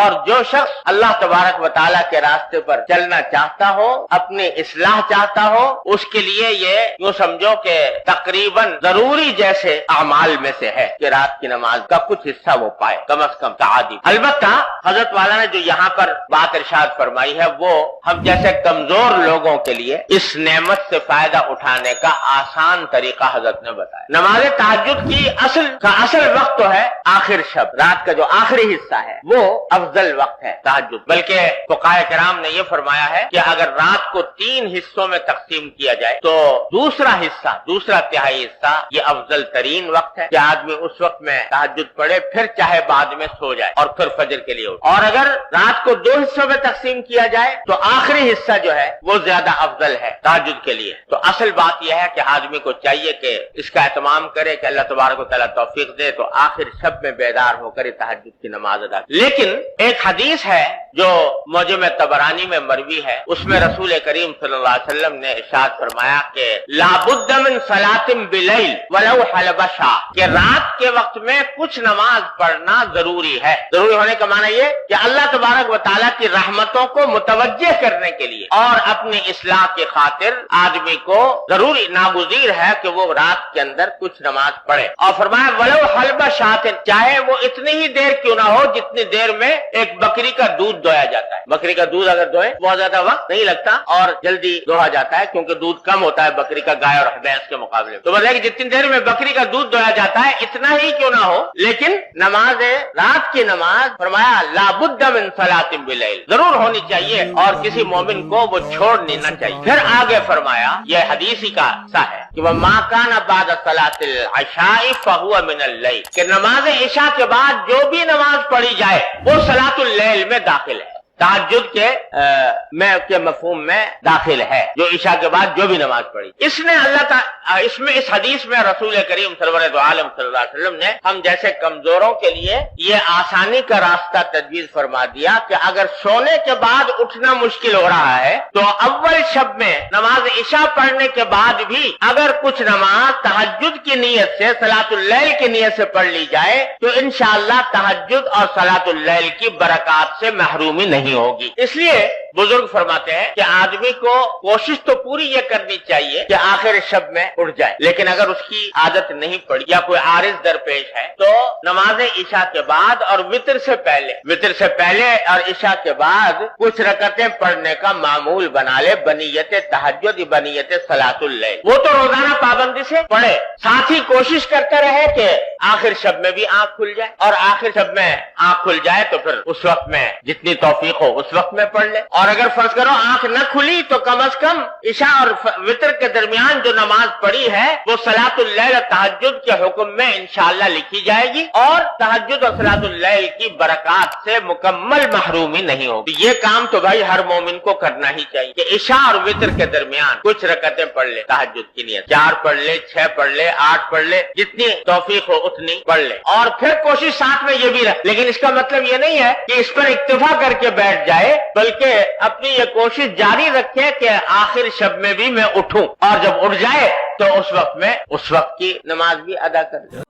اور جو شخص اللہ تبارک و تعالیٰ کے راستے پر چلنا چاہتا ہو، اپنی اصلاح چاہتا ہو، اس کے لیے یہ یوں سمجھو کہ تقریباً ضروری جیسے اعمال میں سے ہے کہ رات کی نماز کا کچھ حصہ وہ پائے، کم از کم تعادی۔ البتہ حضرت والا نے جو یہاں پر بات ارشاد فرمائی ہے وہ ہم جیسے کمزور لوگوں کے لیے اس نعمت سے فائدہ اٹھانے کا آسان طریقہ حضرت نے بتایا۔ نماز تہجد کی اصل وقت تو ہے آخر شب، رات کا جو آخری حصہ ہے وہ افضل وقت ہے تہجد، بلکہ فقہاء کرام نے یہ فرمایا ہے کہ اگر رات کو 3 حصوں میں تقسیم کیا جائے تو دوسرا تہائی حصہ یہ افضل ترین وقت ہے کہ آدمی اس وقت میں تہجد پڑھے، پھر چاہے بعد میں سو جائے اور پھر فجر کے لیے اٹھے۔ اور اگر رات کو 2 حصوں میں تقسیم کیا جائے تو آخری حصہ جو ہے وہ زیادہ افضل ہے تہجد کے لیے۔ تو اصل بات یہ ہے کہ آدمی کو چاہیے کہ اس کا اہتمام کرے کہ اللہ تبارک و تعالیٰ توفیق دے تو آخر شب میں بیدار ہو کر تہجد کی نماز ادا کرے۔ لیکن ایک حدیث ہے جو معجم طبرانی میں مروی ہے، اس میں رسول کریم صلی اللہ علیہ وسلم نے ارشاد فرمایا کہ لا بد من صلاۃ بلیل ولو حلب شاہ، کہ رات کے وقت میں کچھ نماز پڑھنا ضروری ہے۔ ضروری ہونے کا معنی یہ کہ اللہ تبارک و تعالیٰ کی رحمتوں کو متوجہ کرنے کے لیے اور اپنی اصلاح کی خاطر آدمی کو ضروری ناگزیر ہے کہ وہ رات کے اندر کچھ نماز پڑھے۔ اور فرمایا ولو حلب شاہ، چاہے وہ اتنی ہی دیر کیوں نہ ہو جتنی دیر میں ایک بکری کا دودھ دویا جاتا ہے۔ بکری کا دودھ اگر دوئے بہت زیادہ وقت نہیں لگتا اور جلدی دوہا جاتا ہے کیونکہ دودھ کم ہوتا ہے بکری کا گائے اور بھینس کے مقابلے، تو بتائیں کہ جتنی دیر میں بکری کا دودھ دویا جاتا ہے اتنا ہی کیوں نہ ہو، لیکن نماز رات کی نماز فرمایا لا بد من صلاۃ بلیل، ضرور ہونی چاہیے اور کسی مومن کو وہ چھوڑنی نہ چاہیے۔ پھر آگے فرمایا یہ حدیث ہی کا حصہ ہے کہ وما کان بعد صلاۃ العشاء فهو من اللیل، کہ نماز عشاء کے بعد جو بھی نماز پڑھی جائے وہ صلاۃ اللیل میں داخل ہے، تہجد کے مفہوم میں داخل ہے، جو عشاء کے بعد جو بھی نماز پڑھی۔ اس نے اس حدیث میں رسول کریم سرور دو عالم صلی اللہ علیہ وسلم نے ہم جیسے کمزوروں کے لیے یہ آسانی کا راستہ تجویز فرما دیا کہ اگر سونے کے بعد اٹھنا مشکل ہو رہا ہے تو اول شب میں نماز عشاء پڑھنے کے بعد بھی اگر کچھ نماز تہجد کی نیت سے صلاۃ اللیل کی نیت سے پڑھ لی جائے تو انشاءاللہ تہجد اور صلاۃ اللیل کی برکات سے محرومی نہیں ہوگی۔ اس لیے بزرگ فرماتے ہیں کہ آدمی کو کوشش تو پوری یہ کرنی چاہیے کہ آخر شب میں اٹھ جائے، لیکن اگر اس کی عادت نہیں پڑی یا کوئی عارض درپیش ہے تو نماز عشاء کے بعد اور وتر سے پہلے اور عشاء کے بعد کچھ رکعتیں پڑھنے کا معمول بنا لے، بنیت تہجد بنیت صلاۃ اللیل۔ وہ تو روزانہ پابندی سے پڑھے، ساتھ ہی کوشش کرتے رہے کہ آخر شب میں بھی آنکھ کھل جائے، اور آخر شب میں آنکھ کھل جائے تو پھر اس وقت میں جتنی توفیق ہو اس وقت میں پڑھ لے، اور اگر فرض کرو آنکھ نہ کھلی تو کم از کم عشاء اور وتر کے درمیان جو نماز پڑھی ہے وہ صلاۃ اللیل تہجد کے حکم میں انشاءاللہ لکھی جائے گی، اور تہجد اور صلاۃ اللیل کی برکات سے مکمل محرومی نہیں ہوگی۔ یہ کام تو بھائی ہر مومن کو کرنا ہی چاہیے کہ عشاء اور وتر کے درمیان کچھ رکعتیں پڑھ لے تہجد کی نیت، 4 پڑھ لے، 6 پڑھ لے، 8 پڑھ لے، جتنی توفیق ہو اتنی پڑھ لے، اور پھر کوشش ساتھ میں یہ بھی رکھ، لیکن اس کا مطلب یہ نہیں ہے کہ اس پر اکتفا کر کے بیٹھ جائے، بلکہ اپنی یہ کوشش جاری رکھے کہ آخر شب میں بھی میں اٹھوں، اور جب اٹھ جائے تو اس وقت کی نماز بھی ادا کر دے۔